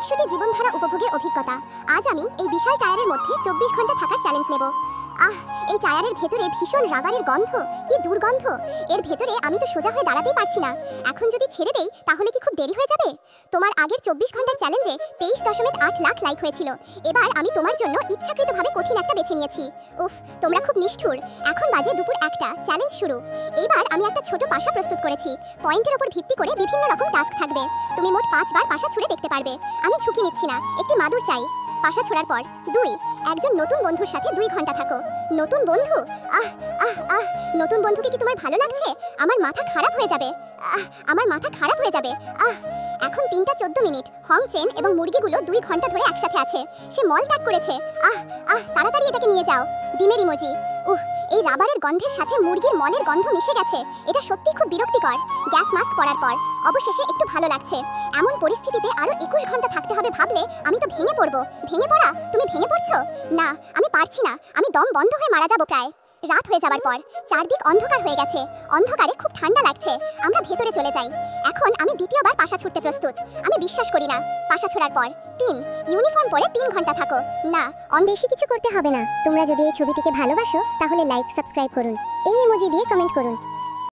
100টি জীবনধারা উপভোগের অভিজ্ঞতা। আজ আমি এই বিশাল টায়ারের মধ্যে 24 ঘন্টা থাকার চ্যালেঞ্জ নেব। এই টায়ারের ভেতরে ভীষণ রাবারের গন্ধ, কি দুর্গন্ধ। এর ভেতরে আমি তো সোজা হয়ে দাঁড়াতেই পারছি না। এখন যদি ছেড়ে দেই তাহলে কি খুব দেরি হয়ে যাবে? তোমার আগের 24 ঘন্টার চ্যালেঞ্জে 23.8 লাখ লাইক হয়েছিল। এবার আমি তোমার জন্য ইচ্ছাকৃতভাবে কঠিন একটা বেছে নিয়েছি। উফ, তোমরা খুব নিষ্ঠুর। এখন বাজে দুপুর 1টা, চ্যালেঞ্জ শুরু। এবার আমি একটা ছোট পাশা প্রস্তুত করেছি। পয়েন্টের উপর ভিত্তি করে বিভিন্ন রকম টাস্ক থাকবে। তুমি মোট 5 বার পাশা ছুঁড়ে দেখতে পারবে। আমি ঝুঁকি নিচ্ছি না, একটি মাদুর চাই। পাশা ছোড়ার পর 2, একজন নতুন বন্ধুর সাথে 2 ঘন্টা থাকো। নতুন বন্ধু? নতুন বন্ধুকে কি তোমার ভালো লাগছে? আমার মাথা খারাপ হয়ে যাবে। আমার মাথা খারাপ হয়ে যাবে। এখন 3টা 14 মিনিট। হং চেন এবং মুরগিগুলো 2 ঘন্টা ধরে একসাথে আছে। সে মল ত্যাগ করেছে। তাড়াতাড়ি এটাকে নিয়ে যাও। ডিমের ইমোজি। এই রাবারের গন্ধের সাথে মুরগির মলের গন্ধ মিশে গেছে। এটা সত্যি খুব বিরক্তিকর। গ্যাস মাস্ক পরার পর অবশেষে একটু ভালো লাগছে। এমন পরিস্থিতিতে আরো 21 ঘন্টা থাকতে হবে ভাবলে আমি তো ভেঙে পড়বো। ভেঙে পড়া? তুমি ভেঙে পড়ছো? না, আমি পারছি না। আমি দম বন্ধ হয়ে মারা যাবো প্রায়। রাত হয়ে যাবার পর চারদিক অন্ধকার হয়ে গেছে। অন্ধকারে খুব ঠান্ডা লাগছে। আমরা ভেতরে চলে যাই। এখন আমি দ্বিতীয়বার পাশা ছুটতে প্রস্তুত। আমি বিশ্বাস করি না। পাশা ছোড়ার পর 3, ইউনিফর্ম পরে 3 ঘন্টা থাকো। না, বেশি কিছু করতে হবে না। তোমরা যদি এই ছবিটিকে ভালোবাসো তাহলে লাইক, সাবস্ক্রাইব করুন। এই ইমোজি দিয়ে কমেন্ট করুন।